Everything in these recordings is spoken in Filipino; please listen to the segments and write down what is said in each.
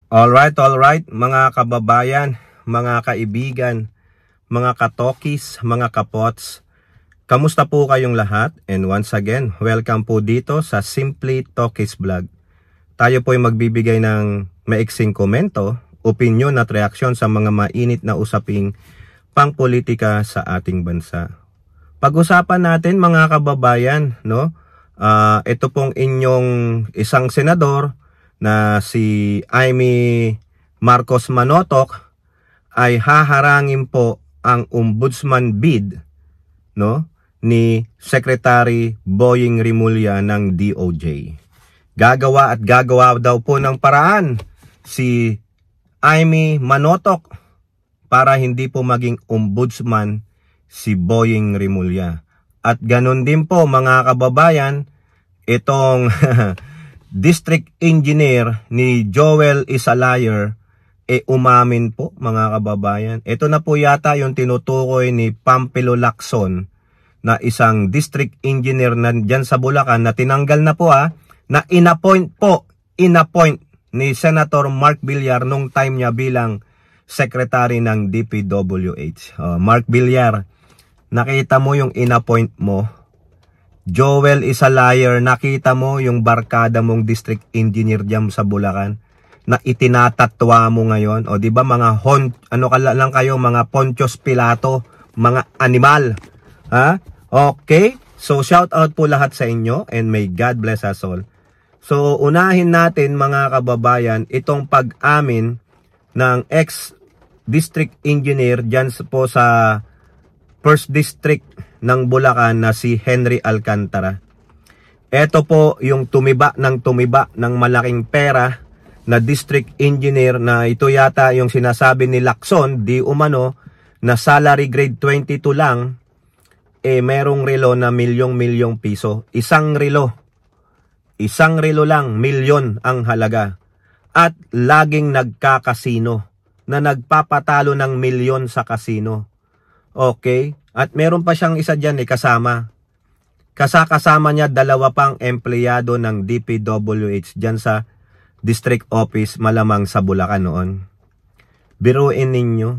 Alright, mga kababayan, mga kaibigan, mga katokis, mga kapots. Kamusta po kayong lahat? And once again, welcome po dito sa Simply Tokis Vlog. Tayo po ay magbibigay ng maiksing komento, opinion at reaksyon sa mga mainit na usaping pangpolitika sa ating bansa. Pag-usapan natin mga kababayan, no? Ito pong inyong isang senador na si Amy Marcos Manotoc ay haharangin po ang ombudsman bid, no, ni Secretary Boying Rimulya ng DOJ. Gagawa daw po ng paraan si Amy Manotoc para hindi po maging ombudsman si Boying Rimulya. At ganun din po mga kababayan, itong District Engineer ni Joel Isalayer umamin po mga kababayan. Ito na po yata yung tinutukoy ni Pampilo Lacson na isang District Engineer na dyan sa Bulacan na tinanggal na po na inappoint ni Senator Mark Villar nung time niya bilang Secretary ng DPWH. Mark Villar, nakita mo yung inappoint mo? Joel Isalayer, nakita mo yung barkada mong district engineer diyan sa Bulacan na itinatatwa mo ngayon? O di ba mga lang kayo, mga Pontius Pilato, mga animal. Ha? Okay? So shout out po lahat sa inyo and may God bless us all. So unahin natin mga kababayan itong pag-amin ng ex-district engineer diyan po sa First District ng Bulacan na si Henry Alcantara. Ito po yung tumiba ng malaking pera na district engineer na ito yata yung sinasabi ni Lacson, di umano, na salary grade 22 lang, merong relo na milyong piso. Isang relo lang, milyon ang halaga. At laging nagkakasino, na nagpapatalo ng milyon sa kasino. Okay? At meron pa siyang isa dyan kasama. Kasama niya dalawa pang empleyado ng DPWH dyan sa district office malamang sa Bulacan noon. Biruin ninyo.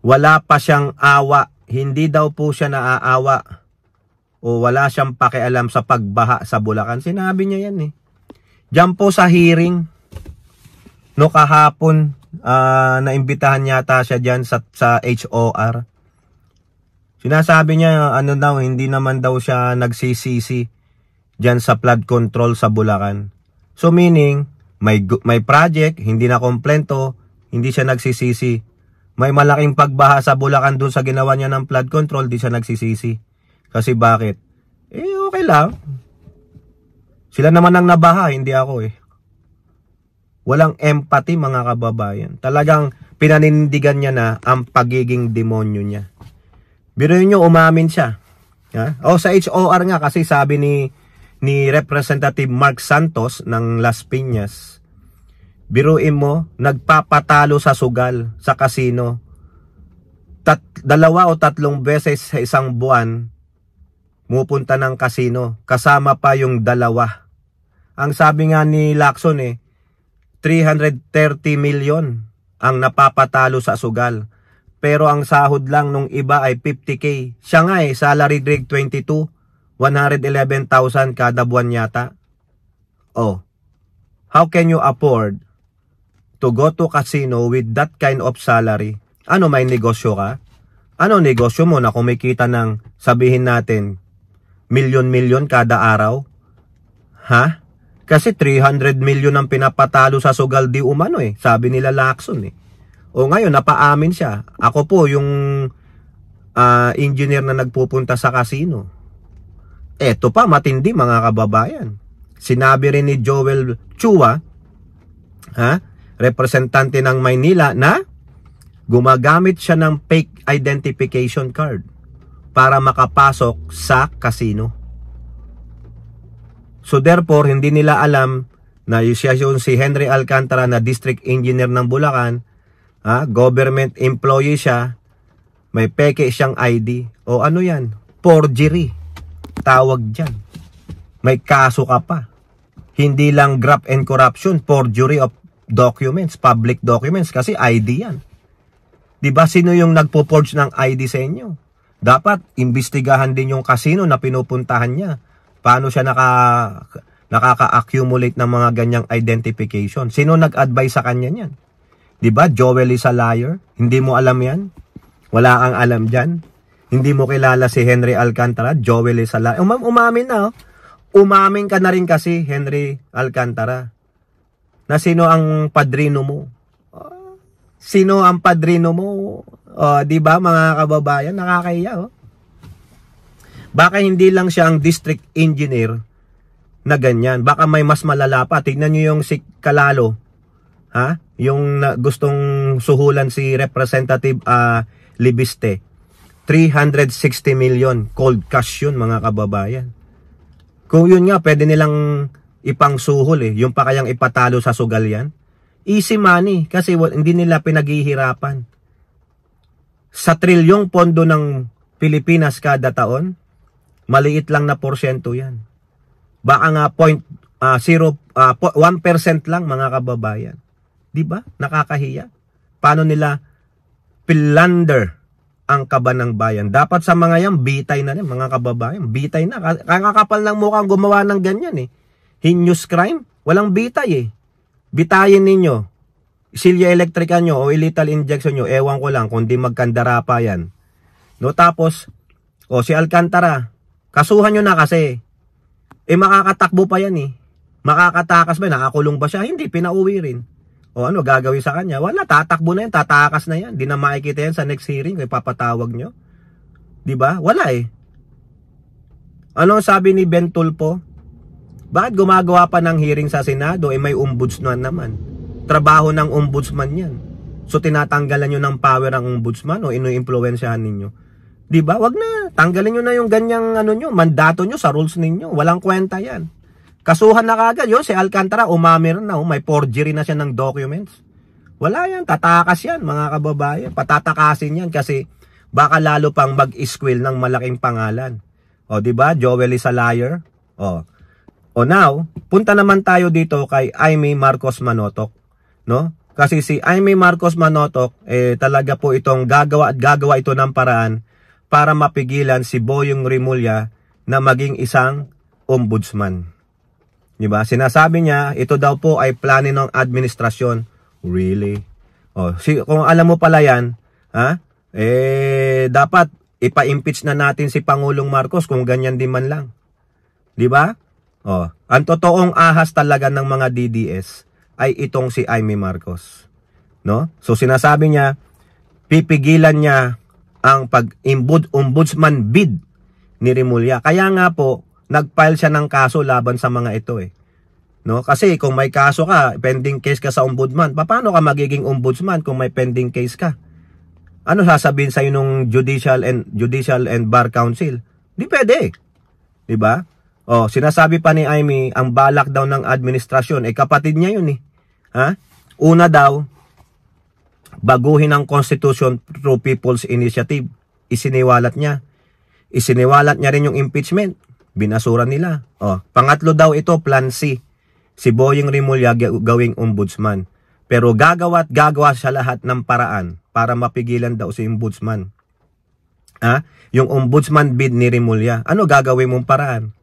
Wala pa siyang awa. Hindi daw po siya naaawa. O wala siyang pakialam sa pagbaha sa Bulacan. Sinabi niya yan Diyan po sa hearing. No kahapon, naimbitahan yata siya dyan sa HOR. Sinasabi niya, hindi naman daw siya nagsisisi dyan sa flood control sa Bulacan. So meaning, may project, hindi na komplento, hindi siya nagsisisi. May malaking pagbaha sa Bulacan dun sa ginawa niya ng flood control, di siya nagsisisi. Kasi bakit? Okay lang. Sila naman ang nabaha, hindi ako Walang empathy mga kababayan. Talagang pinanindigan niya na ang pagiging demonyo niya. Biruin nyo, umamin siya. Sa HOR nga kasi sabi ni Representative Mark Santos ng Las Piñas, biruin mo, nagpapatalo sa sugal, sa kasino. 2 o 3 beses sa isang buwan, mupunta ng kasino. Kasama pa yung 2. Ang sabi nga ni Lacson 330 million ang napapatalo sa sugal. Pero ang sahod lang nung iba ay 50K. Siya nga salary grade 22, 111,000 kada buwan yata. How can you afford to go to casino with that kind of salary? Ano, may negosyo ka? Ano negosyo mo na kumikita ng, sabihin natin, milyon-milyon kada araw? Kasi 300 million ang pinapatalo sa sugal di umano sabi nila Lacson ngayon napaamin siya. Ako po yung engineer na nagpupunta sa casino. Eto pa matindi mga kababayan. Sinabi rin ni Joel Chua, representante ng Maynila, na gumagamit siya ng fake identification card para makapasok sa casino. So therefore, hindi nila alam na siya yung si Henry Alcantara na district engineer ng Bulacan, government employee siya, may peke siyang ID. O ano yan? Forgery. Tawag dyan. May kaso ka pa. Hindi lang graft and corruption, forgery of documents, public documents, kasi ID yan. Diba, sino yung nagpo-forge ng ID sa inyo? Dapat, imbestigahan din yung casino na pinupuntahan niya. Paano siya nakaka-accumulate ng mga ganyang identification? Sino nag-advise sa kanya niyan? Diba, Joel is a liar? Hindi mo alam yan? Wala kang alam dyan? Hindi mo kilala si Henry Alcantara? Joel is a liar? Umamin na, oh. Umamin ka na rin kasi, Henry Alcantara, na sino ang padrino mo. Sino ang padrino mo? Di ba mga kababayan, nakakahiya. Baka hindi lang siya ang district engineer na ganyan. Baka may mas malala pa. Tignan nyo yung si Kalalo. Ha? Yung gustong suhulan si Representative Libiste. 360 million. Cold cash yun mga kababayan. Kung yun nga, pwede nilang ipang suhol eh. Yung pa kayang ipatalo sa sugal yan. Easy money kasi hindi nila pinaghihirapan. Sa trilyong pondo ng Pilipinas kada taon, maliit lang na porsyento yan. Baka nga 1% lang mga kababayan. Diba? Nakakahiya. Paano nila pilander ang kaban ng bayan? Dapat sa mga yan, bitay na rin mga kababayan. Bitay na. Kakakapal ng mukhang gumawa ng ganyan eh. Heinous crime? Walang bitay eh. Bitayin ninyo. Silya electrica nyo o lethal injection nyo, ewan ko lang kung di magkandara pa yan. No, tapos, si Alcantara, kasuhan nyo na kasi. Makakatakbo pa yan eh. Makakatakas ba? Nakakulong ba siya? Hindi, pinauwi rin. Ano gagawin sa kanya? Wala, tatakbo na yan, tatakas na yan. Di na makikita yan sa next hearing kung ipapatawag nyo. Diba? Wala eh. Ano sabi ni Ben Tulfo? Bakit gumagawa pa ng hearing sa Senado? May ombudsman naman. Trabaho ng ombudsman yan. So tinatanggalan nyo ng power ng ombudsman o inu-influensyahan ninyo. Diba? Wag na. Tanggalin nyo na yung ganyang mandato nyo sa rules ninyo. Walang kwenta yan. Kasuhan na kagad yun, si Alcantara umamir na, may forgery na siya ng documents. Wala yan, tatakas yan mga kababayan. Patatakasin yan kasi baka lalo pang mag-squill ng malaking pangalan. Diba? Joel is a liar. Now, punta naman tayo dito kay Imee Marcos Manotoc, no? Kasi si Imee Marcos Manotoc, talaga po itong gagawa ito ng paraan para mapigilan si Boyong Rimulya na maging isang ombudsman. Diba? Sinasabi niya, ito daw po ay plano ng administrasyon. Really? Kung alam mo pala yan, dapat ipa-impeach na natin si Pangulong Marcos kung ganyan din man lang. Diba? Ang totoong ahas talaga ng mga DDS ay itong si Imee Marcos. No? So sinasabi niya, pipigilan niya ang pag-ombudsman bid ni Rimulya. Kaya nga po, nag-file siya ng kaso laban sa mga ito eh. No? Kasi kung may kaso ka, pending case ka sa ombudsman, paano ka magiging ombudsman kung may pending case ka? Ano sasabihin sa'yo nung Judicial and Bar Council? Di pwede. Diba? Sinasabi pa ni Imee, ang balak daw ng administrasyon, kapatid niya yun eh. Una daw, baguhin ang Constitution through People's Initiative. Isiniwalat niya. Isiniwalat niya rin yung impeachment. Binasura nila. Pangatlo daw ito, Plan C. Si Boyong Rimulya gawing ombudsman. Pero gagawa siya lahat ng paraan para mapigilan daw si ombudsman. Yung ombudsman bid ni Rimulya. Ano gagawin mong paraan?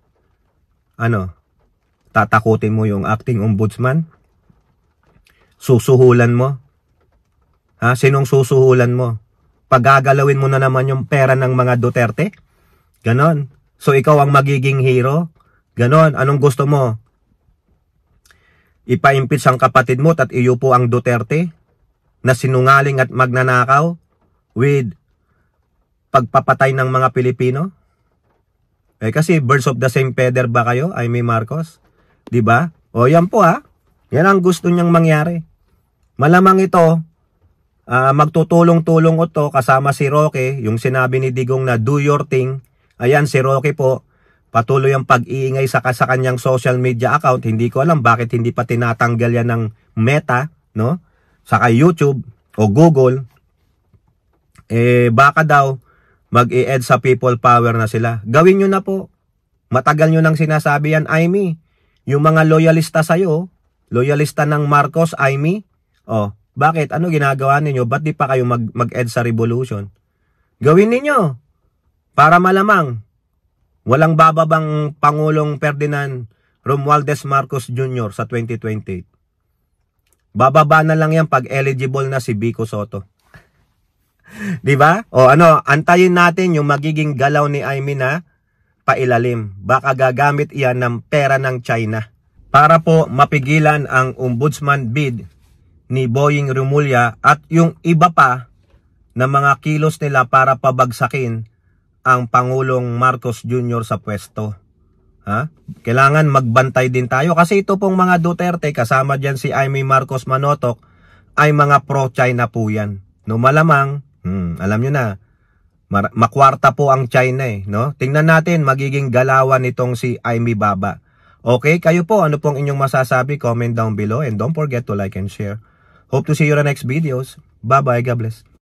Tatakutin mo yung acting ombudsman? Susuhulan mo? Sinong susuhulan mo? Pagagalawin mo na naman yung pera ng mga Duterte? Ganon. So ikaw ang magiging hero? Ganon. Anong gusto mo? Ipa-impeach ang kapatid mo at iyo po ang Duterte na sinungaling at magnanakaw with pagpapatay ng mga Pilipino? Kasi birds of the same feather ba kayo, Imee Marcos? Diba? Yan po Yan ang gusto niyang mangyari. Malamang ito, magtutulong-tulong ito kasama si Roque, yung sinabi ni Digong na do your thing. Ayan, si Roque po, patuloy ang pag-iingay sa kanyang social media account. Hindi ko alam bakit hindi pa tinatanggal yan ng Meta, no? Saka YouTube o Google. Baka daw mag-i-ed sa people power na sila. Gawin nyo na po. Matagal nyo nang sinasabi yan, Imee. Yung mga loyalista sa'yo, Loyalista ng Marcos, Amy? Oh, bakit? Ano ginagawa ninyo? Ba't di pa kayo mag-EDSA revolution? Gawin ninyo. Para malamang walang bababang Pangulong Ferdinand Romualdez Marcos Jr. sa 2028. Bababa na lang yan pag eligible na si Vico Soto. Di ba? O ano, antayin natin yung magiging galaw ni Amy na pailalim. Baka gagamit iyan ng pera ng China para po mapigilan ang ombudsman bid ni Boying Remulla at yung iba pa na mga kilos nila para pabagsakin ang Pangulong Marcos Jr. sa pwesto. Ha? Kailangan magbantay din tayo kasi ito pong mga Duterte, kasama dyan si Amy Marcos Manotoc, ay mga pro-China po yan. No, malamang, alam nyo na, makwarta po ang China eh. No? Tingnan natin, magiging galawan itong si Amy Baba. Okay, kayo po, ano pong inyong masasabi? Comment down below and don't forget to like and share. Hope to see you in the next videos. Bye-bye, God bless.